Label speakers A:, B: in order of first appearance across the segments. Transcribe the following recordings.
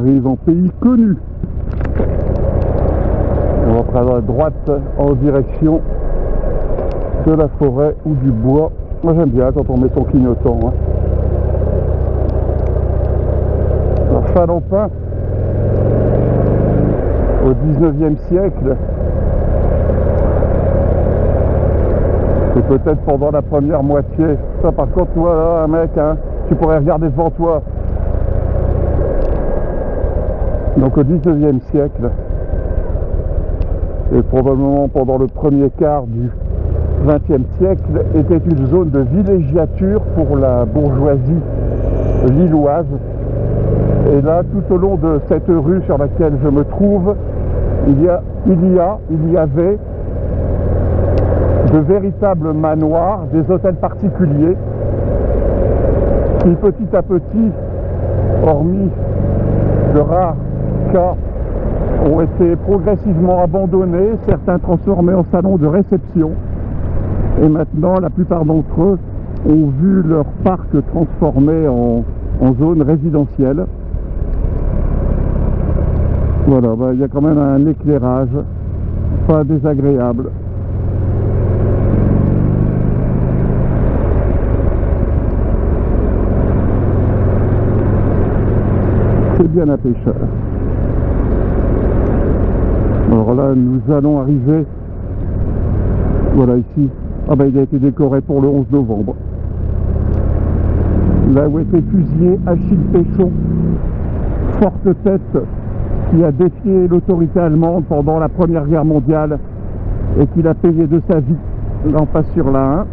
A: arrive en pays connu. On va prendre à droite en direction de la forêt ou du bois. Moi j'aime bien quand on met son clignotant. Hein. Alors Falampin, au 19e siècle, c'est peut-être pendant la première moitié. Ça par contre, toi là, un mec, hein, tu pourrais regarder devant toi. Donc au 19e siècle, et probablement pendant le premier quart du 20e siècle, était une zone de villégiature pour la bourgeoisie lilloise. Et là, tout au long de cette rue sur laquelle je me trouve, il y avait de véritables manoirs, des hôtels particuliers, qui petit à petit, hormis de rares cas, ont été progressivement abandonnés, certains transformés en salons de réception. Et maintenant, la plupart d'entre eux ont vu leur parc transformé en zone résidentielle. Voilà, il y a quand même un éclairage pas désagréable. C'est bien un pêcheur. Alors là, nous allons arriver, voilà ici, il a été décoré pour le 11 novembre. Là où était fusillé Achille Péchon, forte tête qui a défié l'autorité allemande pendant la Première Guerre mondiale et qu'il a payé de sa vie. Là on passe sur la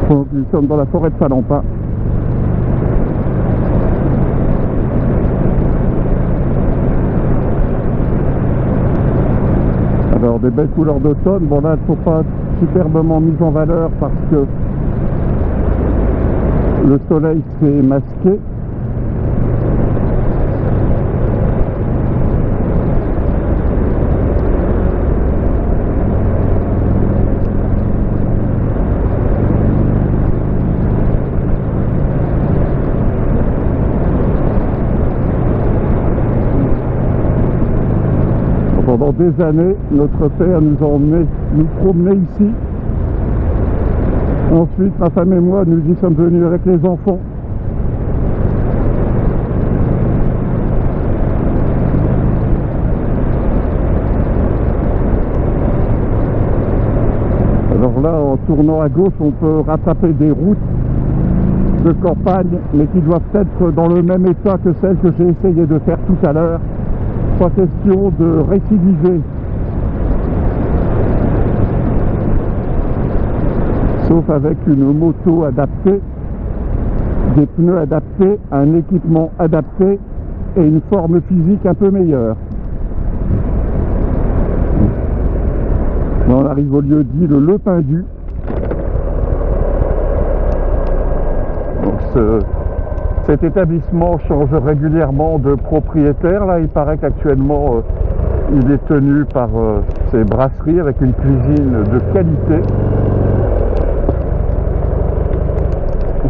A: 1. Donc, nous sommes dans la forêt de Falampin. Alors des belles couleurs d'automne, bon là elles ne sont pas superbement mises en valeur parce que le soleil s'est masqué. Pendant des années, notre père nous a emmenés nous promener ici. Ensuite, ma femme et moi, nous y sommes venus avec les enfants. Alors là, en tournant à gauche, on peut rattraper des routes de campagne, mais qui doivent être dans le même état que celles que j'ai essayé de faire tout à l'heure. Pas question de récidiver. Sauf avec une moto adaptée, des pneus adaptés, un équipement adapté et une forme physique un peu meilleure. Là, on arrive au lieu dit le Lepindu. Cet établissement change régulièrement de propriétaire. Là, il paraît qu'actuellement, il est tenu par ces brasseries avec une cuisine de qualité.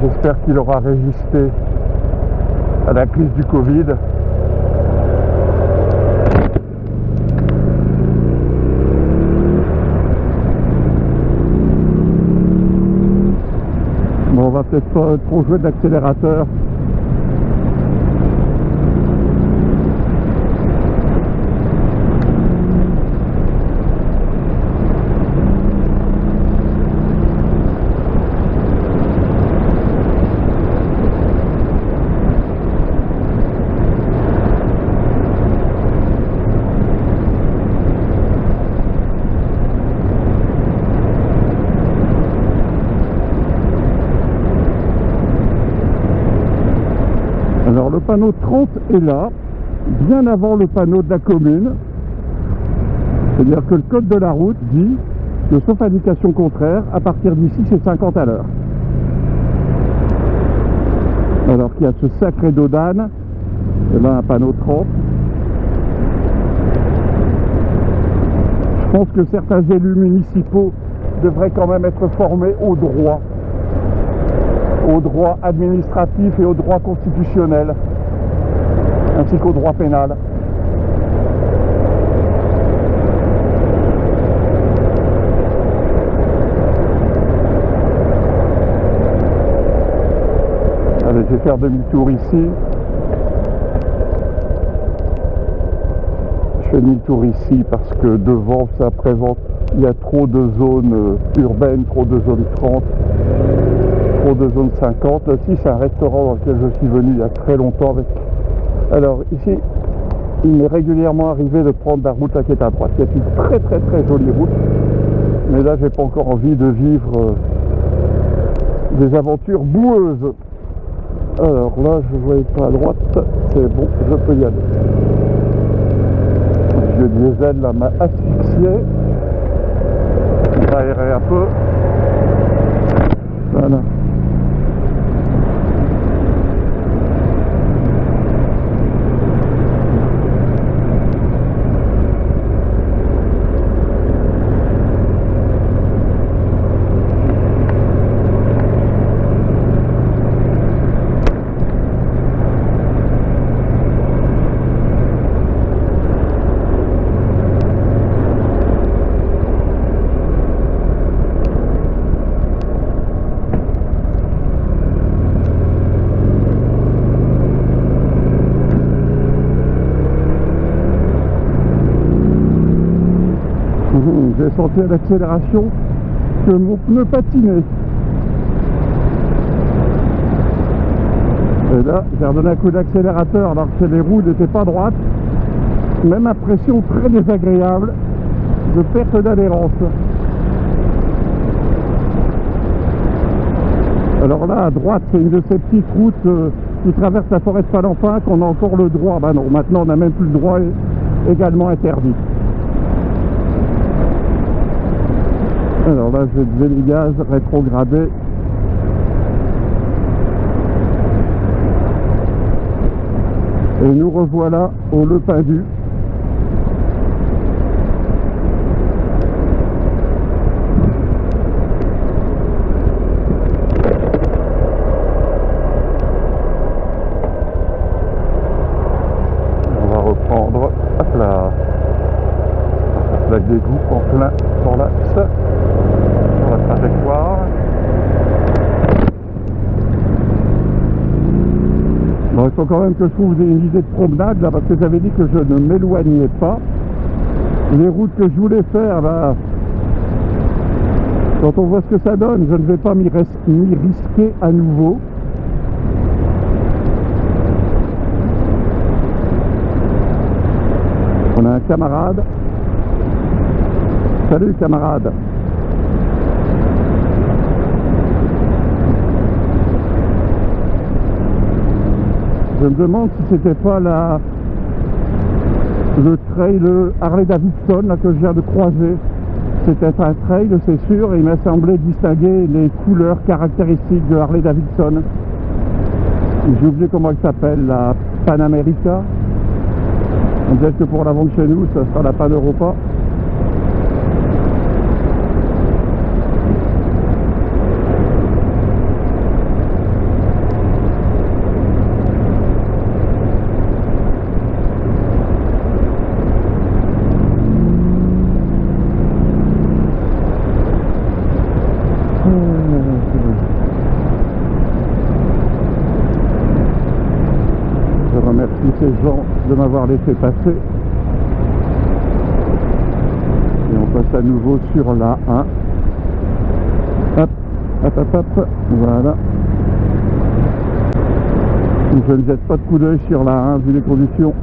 A: J'espère qu'il aura résisté à la crise du Covid. Bon, on va peut-être pas trop jouer de l'accélérateur. Alors le panneau 30 est là, bien avant le panneau de la commune. C'est-à-dire que le code de la route dit que sauf indication contraire, à partir d'ici c'est 50 à l'heure. Alors qu'il y a ce sacré dos d'âne, et là un panneau 30. Je pense que certains élus municipaux devraient quand même être formés au droit administratif et au droit constitutionnel. ainsi qu'au droit pénal. Allez, je vais faire demi-tour ici. Je fais demi-tour ici parce que devant ça présente, il y a trop de zones urbaines, trop de zones 30, trop de zones 50. Ici c'est un restaurant dans lequel je suis venu il y a très longtemps avec. Alors ici, il m'est régulièrement arrivé de prendre la route là qui est à droite, qui est une très très très jolie route. Mais là j'ai pas encore envie de vivre des aventures boueuses. Alors là je ne voyais pas à droite, c'est bon, je peux y aller. Le diesel là m'a asphyxié. On va aérer un peu. Voilà. J'ai senti à l'accélération que mon pneu patinait. Et là, j'ai redonné un coup d'accélérateur alors que les roues n'étaient pas droites. Même impression très désagréable de perte d'adhérence. Alors là, à droite, c'est une de ces petites routes qui traverse la forêt de Palampin qu'on a encore le droit. Bah non, maintenant on n'a même plus le droit, également interdit. Alors là, je vais lever les gaz, rétrograder. Et nous revoilà au Le Pindu. On va reprendre, hop là, la plaque d'égout en plein sur l'axe. La trajectoire. Bon, il faut quand même que je trouve une idée de promenade là parce que j'avais dit que je ne m'éloignais pas. Les routes que je voulais faire là, quand on voit ce que ça donne, je ne vais pas m'y risquer à nouveau. On a un camarade. Salut camarade. Je me demande si c'était pas le trail Harley Davidson là, que je viens de croiser. C'était un trail, c'est sûr, et il m'a semblé distinguer les couleurs caractéristiques de Harley Davidson. J'ai oublié comment elle s'appelle, la Pan America. Peut-être que pour la vente chez nous, ça sera la Pan Europa. Je remercie ces gens de m'avoir laissé passer. Et on passe à nouveau sur la 1. Hop, hop, hop, hop, voilà. Je ne jette pas de coup d'œil sur la 1 vu les conditions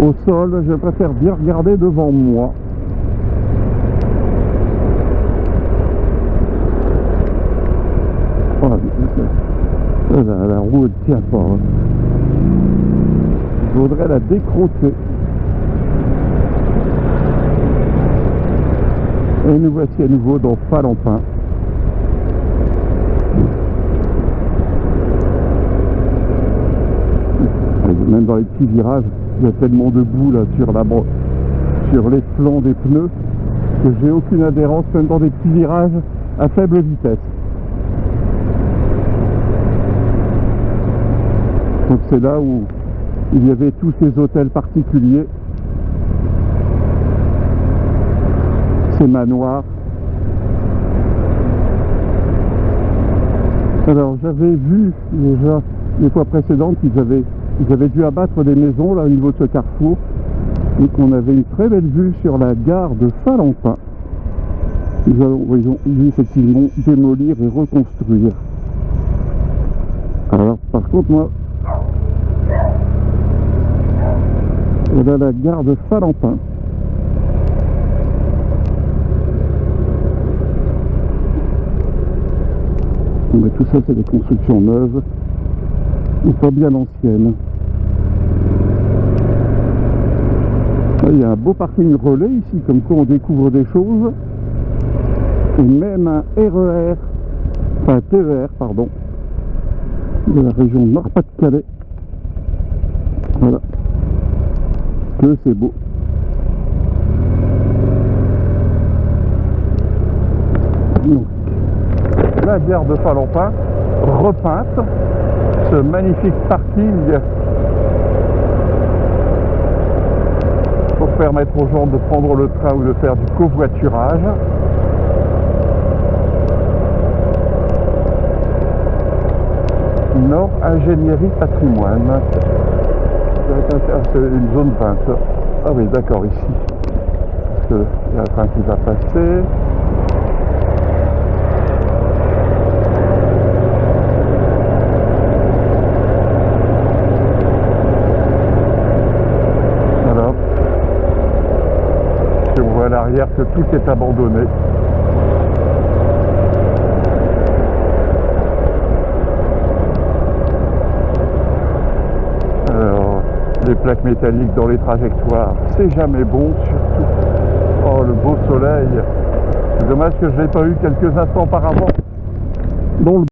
A: au sol. Je préfère bien regarder devant moi. Oh, la roue ne tient pas. Hein. Je voudrais la décrocher. Et nous voici à nouveau dans Palampin. Même dans les petits virages, il y a tellement de boue là sur les flancs des pneus que j'ai aucune adhérence, même dans des petits virages à faible vitesse. Donc c'est là où il y avait tous ces hôtels particuliers, ces manoirs. Alors j'avais vu déjà les fois précédentes qu'ils avaient dû abattre des maisons là au niveau de ce carrefour et qu'on avait une très belle vue sur la gare de Saint-Lampin. Ils ont dû effectivement démolir et reconstruire. Alors par contre moi, voilà la gare de Saint-Lampin. Mais tout ça c'est des constructions neuves ou pas bien anciennes. Il y a un beau parking relais ici, comme quoi on découvre des choses. Et même un RER, enfin TER pardon, de la région Nord-Pas-de-Calais. Voilà. Que c'est beau. Donc, la gare de Saint-Lampin repeinte, ce magnifique parking pour permettre aux gens de prendre le train ou de faire du covoiturage. Nord Ingénierie Patrimoine. C'est une zone 20. Ah oui, d'accord, ici. Parce qu'il y a un train qui va passer. Voilà. Et on voit à l'arrière que tout est abandonné. Les plaques métalliques dans les trajectoires, c'est jamais bon, surtout. Oh, le beau soleil. C'est dommage que je n'ai pas eu quelques instants auparavant. Bon,